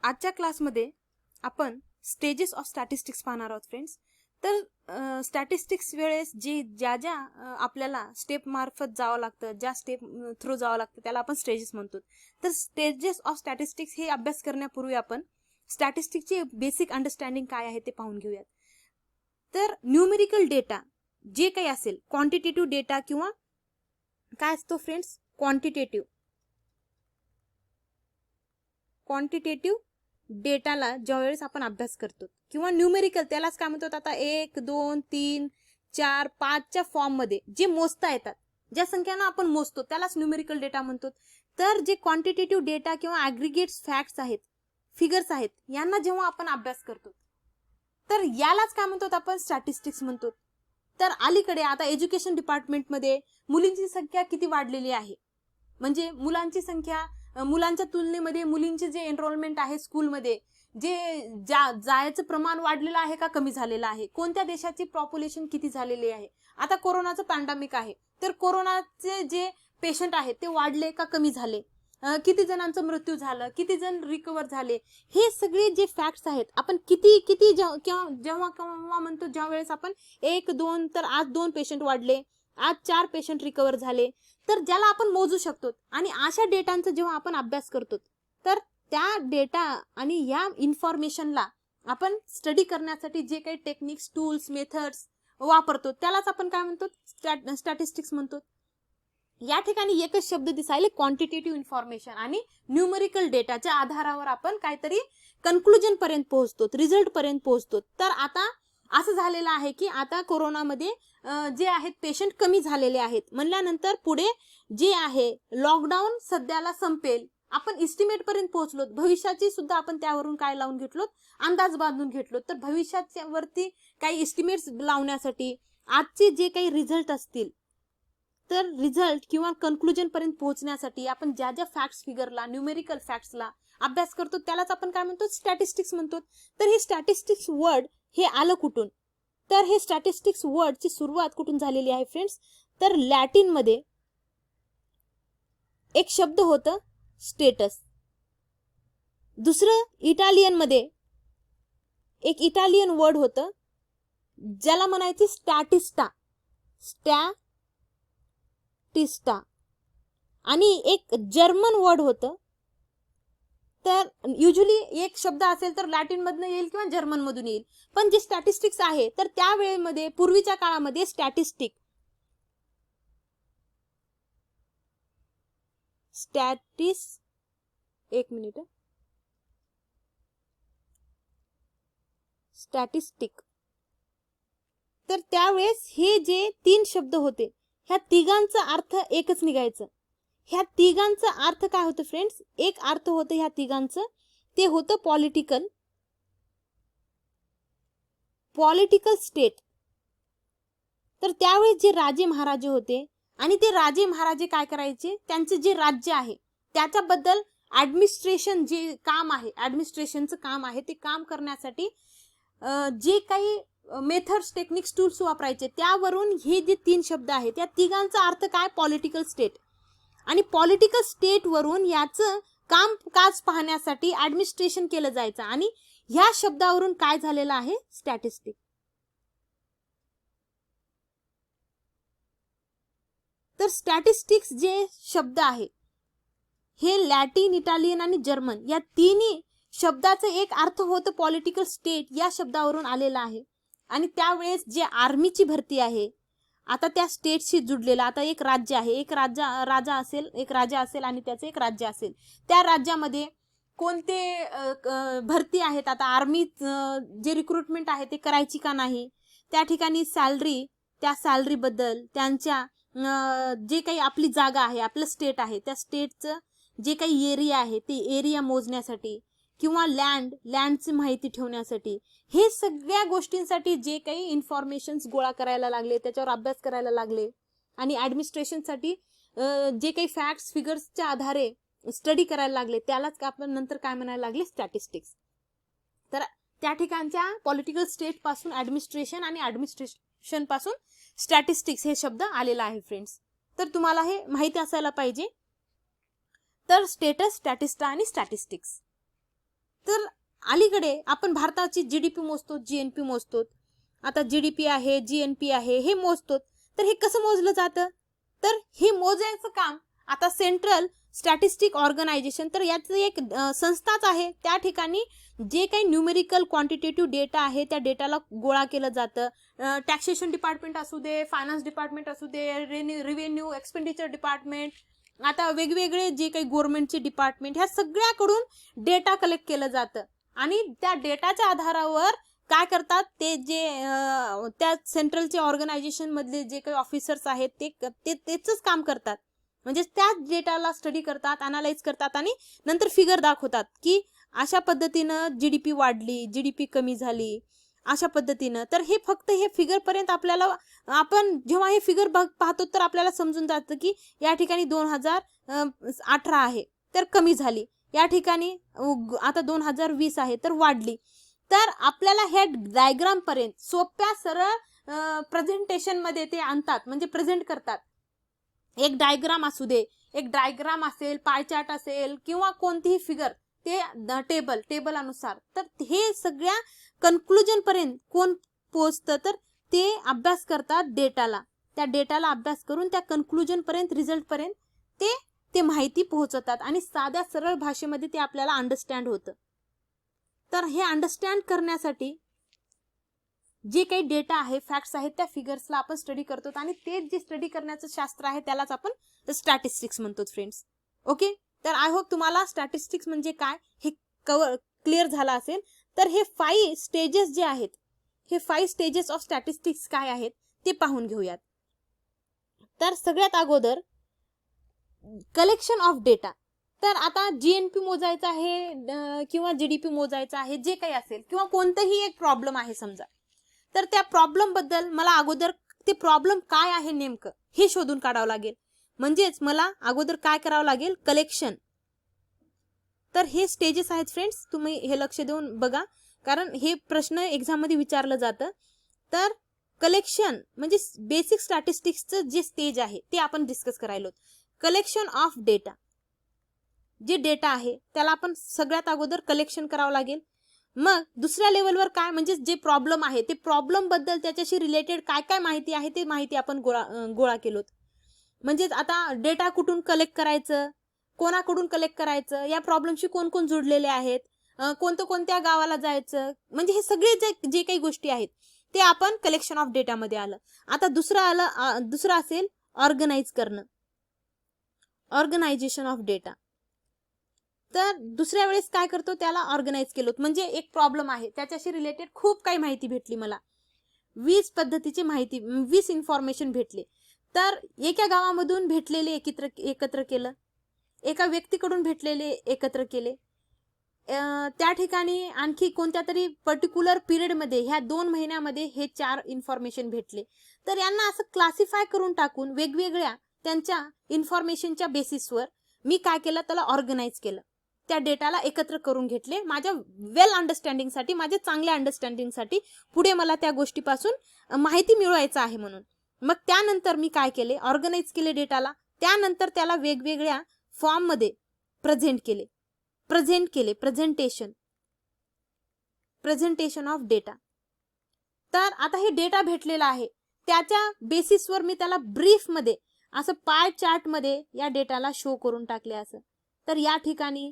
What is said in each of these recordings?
आजच्या क्लासमध्ये आपण स्टेजेस ऑफ स्टॅटिस्टिक्स पाहणार आहोत फ्रेंड्स. तर स्टॅटिस्टिक्स वेळेस ज्या आपल्याला स्टेप मार्फत जावं लागतं, ज्या स्टेप थ्रू जावं लागतं त्याला आपण स्टेजेस म्हणतो. तर स्टेजेस ऑफ स्टॅटिस्टिक्स हे अभ्यास करण्यापूर्वी आपण स्टॅटिस्टिक्सची बेसिक अंडरस्टँडिंग काय आहे ते पाहून घेऊयात. तर न्यूमेरिकल डेटा जे काही असेल, क्वांटिटेटिव्ह डेटा किंवा काय असतो फ्रेंड्स, क्वांटिटेटिव्ह डेटाला ज्यावेळेस आपण अभ्यास करतो किंवा न्यूमेरिकल त्यालाच काय म्हणतात, आता 1 2 3 4 5च्या फॉर्म मध्ये जे मोजता येतात, ज्या संख्यांना आपण मोजतो त्यालाच न्यूमेरिकल डेटा म्हणतो. तर जे क्वांटिटेटिव्ह डेटा किंवा ॲग्रिगेट्स फॅक्ट्स आहेत, फिगर्स आहेत, यांना जेव्हा आपण अभ्यास करतो तर यालाच काय म्हणतो आपण, स्टॅटिस्टिक्स म्हणतो. तर अलीकडे आता एज्युकेशन डिपार्टमेंटमध्ये मुलींची संख्या किती वाढलेली आहे, म्हणजे मुलांची संख्या, मुलांच्या तुलनेमध्ये मुलींचे जे एनरोलमेंट आहे स्कूलमध्ये, जे जायचं प्रमाण वाढलेलं आहे का कमी झालेलं आहे, कोणत्या देशाची पॉप्युलेशन किती झालेली आहे. आता कोरोनाचं पॅन्डेमिक आहे, तर कोरोनाचे जे पेशंट आहेत ते वाढले का कमी झाले, किती जणांचा मृत्यू झाला, किती जण रिकवर झाले, हे सगळे जे फॅक्ट्स आहेत आपण किती जेव्हा म्हणतो, ज्या वेळेस आपण 1 2, तर आज 2 पेशंट वाढले, आज 4 पेशंट रिकवर झाले, तर ज्याला आपण मोजू शकतो. आणि अशा डेटांचा जेव्हा आपण अभ्यास करतो तर त्या डेटा आणि या इन्फॉर्मेशनला आपण स्टडी करण्यासाठी जे काही टेक्निक्स, टूल्स, मेथड्स वापरतो त्यालाच आपण काय म्हणतो, स्टॅटिस्टिक्स म्हणतो. या ठिकाणी एकच शब्द दिसायले, क्वांटिटेटिव्ह इन्फॉर्मेशन, आणि न्यूमेरिकल डेटाच्या आधारावर आपण काहीतरी कन्क्लुजन पर्यंत पोहोचतो, रिझल्ट पर्यंत पोहोचतो. तर आता असं झालेलं आहे की आता कोरोनामध्ये जे आहेत पेशंट कमी झालेले आहेत म्हणल्यानंतर पुढे जे आहे लॉकडाऊन सध्याला संपेल, आपण इस्टिमेट पर्यंत पोहोचलो. भविष्याची सुद्धा आपण त्यावरून काय लावून घेतलो, अंदाज बांधून घेतलो. तर भविष्याच्या वरती काही इस्टिमेट्स लावण्यासाठी आजचे जे काही रिझल्ट असतील, तर रिझल्ट किंवा कन्क्लुजन पर्यंत पोहोचण्यासाठी आपण ज्या फॅक्ट्स, फिगरला, न्यूमेरिकल फॅक्ट्सला अभ्यास करतो त्यालाच आपण काय म्हणतो, स्टॅटिस्टिक्स म्हणतो. तर हे स्टॅटिस्टिक्स वर्ड हे आलं कुठून, तर हे स्टॅटिस्टिक्स वर्डची सुरुवात कुठून झालेली आहे फ्रेंड्स, तर लॅटिन मध्ये एक शब्द होतं स्टेटस, दुसरं इटालियन मध्ये एक इटालियन वर्ड होतं ज्याला म्हणायचे स्टॅटिस्टा, आणि एक जर्मन वर्ड होतं. तर युजली एक शब्द असेल तर लॅटिन मधून येईल किंवा जर्मन मधून येईल, पण जे स्टॅटिस्टिक्स आहे तर त्या वेळेमध्ये, पूर्वीच्या काळामध्ये स्टॅटिस्टिक, तर त्यावेळेस हे जे 3 शब्द होते, ह्या तिघांचा अर्थ एकच निघायचं. ह्या तिघांचा अर्थ काय होतं फ्रेंड्स, एक अर्थ होतं ह्या तिघांचं, ते होतं पॉलिटिकल स्टेट. तर त्यावेळेस जे राजे महाराजे होते, आणि ते राजे महाराजे काय करायचे, त्यांचे जे राज्य आहे त्याच्याबद्दल ऍडमिनिस्ट्रेशन जे काम आहे, ऍडमिनिस्ट्रेशनचं काम आहे, ते काम करण्यासाठी जे काही मेथड्स, टेक्निक्स, टूल्स वापरायचे, त्यावरून हे जे 3 शब्द आहेत त्या तिघांचा अर्थ काय, पॉलिटिकल स्टेट. आणि पॉलिटिकल स्टेट वरून याचं कामकाज पाहण्यासाठी ऍडमिनिस्ट्रेशन केलं जायचं, आणि ह्या शब्दावरून काय झालेलं आहे, स्टॅटिस्टिक. तर स्टॅटिस्टिक्स जे शब्द आहे हे लॅटिन, इटालियन आणि जर्मन या तिन्ही शब्दाचं एक अर्थ होतं पॉलिटिकल स्टेट, या शब्दावरून आलेला आहे. आणि त्यावेळेस जे आर्मीची भरती आहे, आता त्या स्टेटशी जुडलेला, आता एक राज्य आहे, एक राजा असेल आणि त्याचं एक राज्य असेल, त्या राज्यामध्ये कोणते भरती आहेत, आता आर्मी जे रिक्रुटमेंट आहे ते करायची का नाही, त्या ठिकाणी सॅलरी, त्या सॅलरीबद्दल, त्यांच्या जे काही आपली जागा आहे, आपलं स्टेट आहे, त्या स्टेटचं जे काही एरिया आहे ते एरिया मोजण्यासाठी, किंवा लँडची माहिती ठेवण्यासाठी, हे सगळ्या गोष्टींसाठी जे काही इन्फॉर्मेशन्स गोळा करायला लागले, त्याच्यावर अभ्यास करायला लागले, आणि ऍडमिनिस्ट्रेशनसाठी जे काही फॅक्ट्स, फिगर्सच्या आधारे स्टडी करायला लागले, त्यालाच आपण नंतर काय म्हणायला लागले, स्टॅटिस्टिक्स. तर त्या ठिकाणच्या पॉलिटिकल स्टेट पासून ऍडमिनिस्ट्रेशन, आणि ऍडमिनिस्ट्रेशन पासून स्टॅटिस्टिक्स हे शब्द आलेला आहे फ्रेंड्स. तर तुम्हाला हे माहिती असायला पाहिजे. तर स्टेटस, स्टॅटिस्टा आणि स्टॅटिस्टिक्स. तर अलीकडे आपण भारताची GDP मोजतो, GNP मोजतो. आता GDP आहे, GNP आहे, हे मोजतो. तर हे कसं मोजलं जातं? तर हे मोजायचं काम आता सेंट्रल स्टॅटिस्टिक ऑर्गनायझेशन, तर याचं एक संस्थाच आहे. त्या ठिकाणी जे काही न्यूमेरिकल क्वांटिटेटिव्ह डेटा आहे त्या डेटाला गोळा केलं जातं. टॅक्सेशन डिपार्टमेंट असू दे, फायनान्स डिपार्टमेंट असू दे, रेव्हेन्यू एक्सपेंडिचर डिपार्टमेंट, आता वेगवेगळे जे काही गव्हर्नमेंटचे डिपार्टमेंट, ह्या सगळ्याकडून डेटा कलेक्ट केलं जातं आणि त्या डेटाच्या आधारावर काय करतात ते जे त्या सेंट्रलचे ऑर्गनायझेशन मधले जे काही ऑफिसर्स आहेत ते तेच काम करतात. म्हणजे त्याच डेटाला स्टडी करतात, अनालाइज करतात आणि नंतर फिगर दाखवतात की अशा पद्धतीनं GDP वाढली, GDP कमी झाली, अशा पद्धतीनं. तर हे फक्त हे फिगर पर्यंत आपल्याला, आपण जेव्हा हे फिगर पाहतो तर आपल्याला समजून जातं की या ठिकाणी 2018 आहे तर कमी झाली, या ठिकाणी आता 2020 आहे तर वाढली. तर आपल्याला हे डायग्राम पर्यंत सोप्या सरळ प्रेझेंटेशन मध्ये ते आणतात, म्हणजे प्रेझेंट करतात. एक डायग्राम असू दे, एक डायग्राम असेल, पाय चार्ट असेल किंवा कोणतीही फिगर, ते टेबल अनुसार. तर हे सगळ्या कन्क्लुजन पर्यंत कोण पोहोचतं? तर ते अभ्यास करतात डेटाला. त्या डेटाला अभ्यास करून त्या कन्क्लुजन पर्यंत, रिझल्ट पर्यंत ते माहिती पोहोचवतात आणि साध्या सरळ भाषेमध्ये ते आपल्याला अंडरस्टँड होतं. तर हे अंडरस्टँड करण्यासाठी जे काही डेटा आहे, फॅक्ट्स आहेत, त्या फिगर्सला आपण स्टडी करतो आणि ते जे स्टडी करण्याचं शास्त्र आहे त्यालाच आपण स्टॅटिस्टिक्स म्हणतो फ्रेंड्स. ओके, तर आय होप तुम्हाला स्टॅटिस्टिक्स म्हणजे काय हे क्लिअर झालं असेल. तर हे 5 स्टेजेस जे आहेत, हे 5 स्टेजेस ऑफ स्टॅटिस्टिक्स काय आहेत ते पाहून घेऊयात. तर सगळ्यात अगोदर कलेक्शन ऑफ डेटा. तर आता GNP मोजायचा आहे किंवा GDP मोजायचा आहे, जे काही असेल, किंवा कोणतंही एक प्रॉब्लेम आहे समजा, तर त्या प्रॉब्लेम बद्दल मला अगोदर ते प्रॉब्लेम काय आहे नेमकं हे शोधून काढावं लागेल. म्हणजेच मला अगोदर काय करावं लागेल? कलेक्शन. तर हे स्टेजेस आहेत फ्रेंड्स, तुम्ही हे लक्ष देऊन बघा, कारण हे प्रश्न एक्झाम मध्ये विचारलं जातं. तर कलेक्शन म्हणजे बेसिक स्टॅटिस्टिक्सचं जे स्टेज आहे ते आपण डिस्कस करायलो. कलेक्शन ऑफ डेटा, जे डेटा आहे त्याला आपण सगळ्यात अगोदर कलेक्शन करावं लागेल. मग दुसऱ्या लेवलवर काय, म्हणजे जे प्रॉब्लेम आहे ते प्रॉब्लेम बद्दल त्याच्याशी रिलेटेड काय काय माहिती आहे ते माहिती आपण गोळा केलोत. म्हणजेच आता डेटा कुठून कलेक्ट करायचं, कोणाकडून कलेक्ट करायचं, या प्रॉब्लेमशी कोण कोण जोडलेले आहेत, कोणत्या गावाला जायचं, म्हणजे हे सगळे जे काही गोष्टी आहेत ते आपण कलेक्शन ऑफ डेटा मध्ये आलं. आता दुसरं असेल ऑर्गनाइज करणं, ऑर्गनायझेशन ऑफ डेटा. तर दुसऱ्या वेळेस काय करतो, त्याला ऑर्गनाइज केलं. म्हणजे एक प्रॉब्लेम आहे त्याच्याशी रिलेटेड खूप काही माहिती भेटली मला, 20 पद्धतीची माहिती, 20 इन्फॉर्मेशन भेटले. तर एका गावामधून भेटलेले एकत्र केलं, एका व्यक्तीकडून भेटलेले एकत्र केले, त्या ठिकाणी आणखी कोणत्या तरी पर्टिक्युलर पिरियड मध्ये, ह्या 2 महिन्यामध्ये हे 4 इन्फॉर्मेशन भेटले. तर यांना असं क्लासिफाय करून टाकून वेगवेगळ्या त्यांच्या इन्फॉर्मेशनच्या बेसिसवर मी काय केलं, त्याला ऑर्गनाइज केलं. त्या डेटाला एकत्र करून घेतले माझ्या वेल अंडरस्टँडिंगसाठी, माझ्या चांगल्या अंडरस्टँडिंगसाठी, पुढे मला त्या गोष्टीपासून माहिती मिळवायचं आहे म्हणून. मग त्यानंतर मी काय केले, ऑर्गनाइज केले डेटाला. त्यानंतर त्याला वेगवेगळ्या फॉर्म मध्ये प्रेझेंट केले, प्रेझेंटेशन ऑफ डेटा. तर आता हे डेटा भेटलेला आहे, त्याच्या बेसिसवर मी त्याला ब्रीफ मध्ये असं पाय चार्ट मध्ये या डेटाला शो करून टाकले असं. तर या ठिकाणी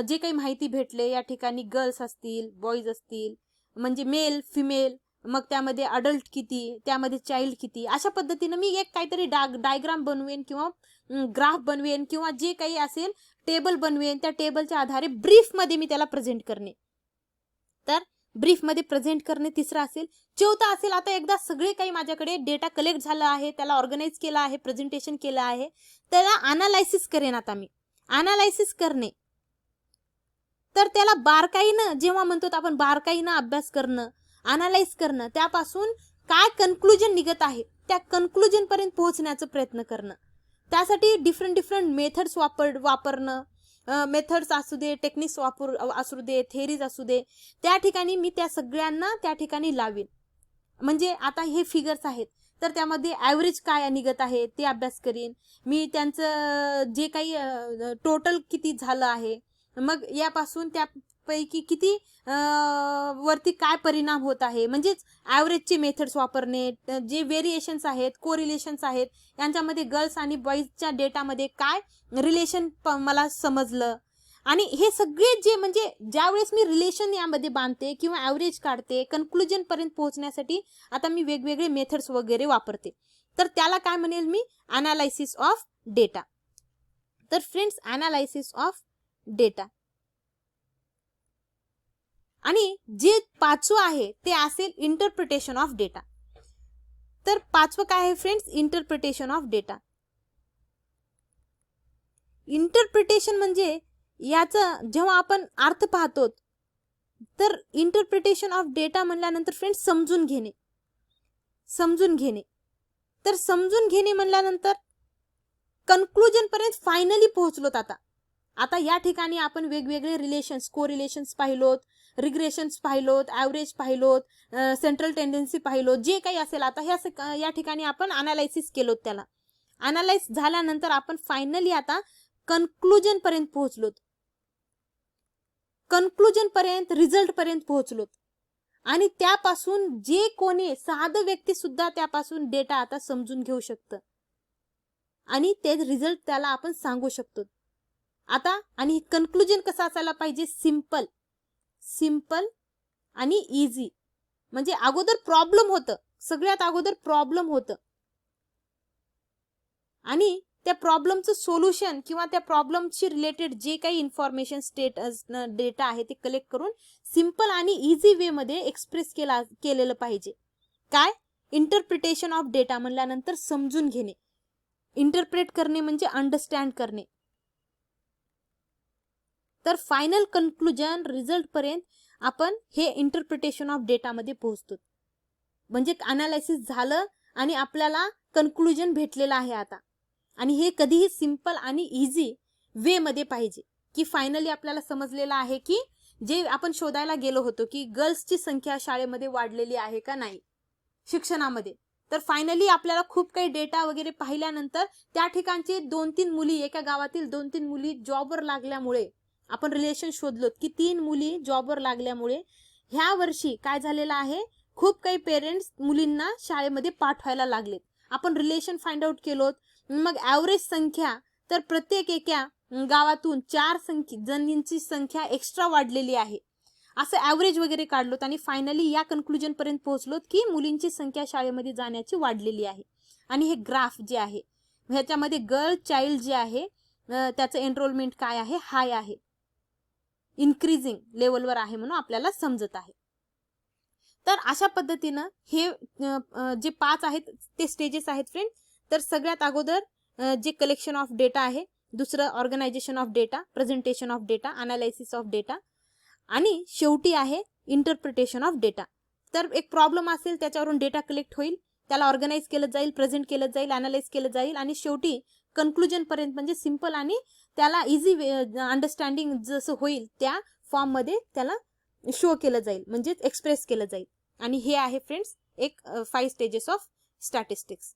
जे काही माहिती भेटले, या ठिकाणी गर्ल्स असतील, बॉईज असतील, म्हणजे मेल फिमेल, मग त्यामध्ये अडल्ट किती, त्यामध्ये चाइल्ड किती, अशा पद्धतीने मी एक काहीतरी डायग्राम बनवेन किंवा ग्राफ बनवेन किंवा जे काही असेल टेबल बनवेन. त्या टेबलच्या आधारे ब्रीफ मध्ये मी त्याला प्रेझेंट करणे. तर ब्रीफ मध्ये प्रेझेंट करणे तिसरा असेल. चौथा असेल, आता एकदा सगळे काही माझ्याकडे डेटा कलेक्ट झाला आहे, त्याला ऑर्गनाइज केला आहे, प्रेझेंटेशन केलं आहे, त्याला अनालायसिस करेन. आता मी अनालायसिस करणे, तर त्याला बारकाईनं, जेव्हा म्हणतो आपण बारकाईनं अभ्यास करणं, अनालाइज करणं, त्यापासून काय कन्क्लुजन निघत आहे त्या कन्क्लुजन पर्यंत पोहोचण्याचा प्रयत्न करणं. त्यासाठी डिफरंट मेथड्स वापरणं, मेथड्स असू दे, टेक्निक्स असू दे, थेरीज असू दे, त्या ठिकाणी मी त्या सगळ्यांना त्या ठिकाणी लावीन. म्हणजे आता हे फिगर्स आहेत तर त्यामध्ये ॲव्हरेज काय निघत आहे ते अभ्यास करीन मी, त्यांचं जे काही टोटल किती झालं आहे, मग यापासून त्या पैकी किती वरती काय परिणाम होत आहे, म्हणजेच ॲव्हरेजचे मेथड्स वापरणे, जे व्हेरिएशन्स आहेत, कोरिलेशन्स आहेत, यांच्यामध्ये गर्ल्स आणि बॉईजच्या डेटामध्ये काय रिलेशन मला समजलं. आणि हे सगळे जे म्हणजे ज्यावेळेस मी रिलेशन यामध्ये बांधते किंवा ॲव्हरेज काढते, कन्क्लुजन पर्यंत पोहोचण्यासाठी आता मी वेगवेगळे मेथड्स वगैरे वापरते, तर त्याला काय म्हणेल मी, अनालायसिस ऑफ डेटा. तर फ्रेंड्स, अनालायसिस ऑफ डेटा. आणि जे पाचवं आहे ते असेल इंटरप्रिटेशन ऑफ डेटा. तर पाचवं काय आहे friends, interpretation of data. Interpretation म्हणजे याचा जेव्हा आपण अर्थ पाहतो, तर इंटरप्रिटेशन ऑफ डेटा म्हणल्यानंतर फ्रेंड्स समजून घेणे. तर समजून घेणे म्हणल्यानंतर कन्क्लुजन पर्यंत फायनली पोहोचलोत. आता या ठिकाणी आपण वेगवेगळे relations, correlations पाहिलोत, रिग्रेशन्स पाहिलोत, average पाहिलोत, central tendency पाहिलोत, जे काही असेल आता ह्या या ठिकाणी आपण अनालायसिस केलोत. त्याला अनालाइज झाल्यानंतर आपण फायनली आता कन्क्लुजन पर्यंत पोहोचलोत. कन्क्लुजन पर्यंत, रिझल्ट पर्यंत पोहोचलोत. आणि त्यापासून जे कोणी साधं व्यक्ती सुद्धा त्यापासून डेटा आता समजून घेऊ शकतं आणि ते रिझल्ट त्याला आपण सांगू शकतो. आता आणि कन्क्लुजन कसं असायला पाहिजे, सिंपल आणि इझी. म्हणजे अगोदर प्रॉब्लेम होतं, सगळ्यात अगोदर प्रॉब्लेम होतं आणि त्या प्रॉब्लेमचं सोल्युशन किंवा त्या प्रॉब्लेमशी रिलेटेड जे काही इन्फॉर्मेशन डेटा आहे ते कलेक्ट करून सिंपल आणि इझी वे मध्ये एक्सप्रेस केलेलं पाहिजे. काय, इंटरप्रिटेशन ऑफ डेटा म्हणल्यानंतर समजून घेणे. इंटरप्रेट करणे म्हणजे अंडरस्टँड करणे. तर फायनल कन्क्लुजन, रिझल्ट पर्यंत आपण हे इंटरप्रिटेशन ऑफ डेटा मध्ये पोहोचतो. म्हणजे अनालायसिस झालं आणि आपल्याला कन्क्लुजन भेटलेलं आहे आता. आणि हे कधीही सिंपल आणि इझी वे मध्ये पाहिजे, की फायनली आपल्याला समजलेलं आहे की जे आपण शोधायला गेलो होतो की गर्ल्सची संख्या शाळेमध्ये वाढलेली आहे का नाही शिक्षणामध्ये. तर फायनली आपल्याला खूप काही डेटा वगैरे पाहिल्यानंतर त्या ठिकाणचे 2-3 मुली, एका गावातील 2-3 मुली जॉबवर लागल्यामुळे आपण रिलेशन शोधलो की 3 मुली जॉबवर लागल्यामुळे ह्या वर्षी काय झालेलं आहे, खूप काही पेरेंट्स मुलींना शाळेमध्ये पाठवायला लागलेत. आपण रिलेशन फाइंड आउट केलोत. मग ॲव्हरेज संख्या, तर प्रत्येक एका गावातून 4 जणींची संख्या एक्स्ट्रा वाढलेली आहे, असं ॲव्हरेज वगैरे काढलोत आणि फायनली या कन्क्लुजन पर्यंत पोहोचलोत की मुलींची संख्या शाळेमध्ये जाण्याची वाढलेली आहे. आणि हे ग्राफ जे आहे ह्याच्यामध्ये गर्ल चाइल्ड जे आहे त्याचं एनरोलमेंट काय आहे, हाय आहे, इन्क्रीजिंग लेवलवर आहे म्हणून आपल्याला समजत आहे. तर अशा पद्धतीनं हे जे 5 आहेत ते स्टेजेस आहेत फ्रेंड. तर सगळ्यात अगोदर जे कलेक्शन ऑफ डेटा आहे, दुसरं organisation of data, presentation of data, analysis of data आणि शेवटी आहे इंटरप्रिटेशन ऑफ डेटा. तर एक प्रॉब्लेम असेल त्याच्यावरून डेटा कलेक्ट होईल, त्याला ऑर्गनाइज केलं जाईल, प्रेझेंट केलं जाईल, अनालाइज केलं जाईल आणि शेवटी कन्क्लुजन पर्यंत म्हणजे सिंपल आणि त्याला इझी अंडरस्टँडिंग जसं होईल त्या फॉर्म मध्ये त्याला शो केलं जाईल, म्हणजे एक्सप्रेस केलं जाईल. आणि हे आहे फ्रेंड्स एक 5 स्टेजेस ऑफ स्टॅटिस्टिक्स.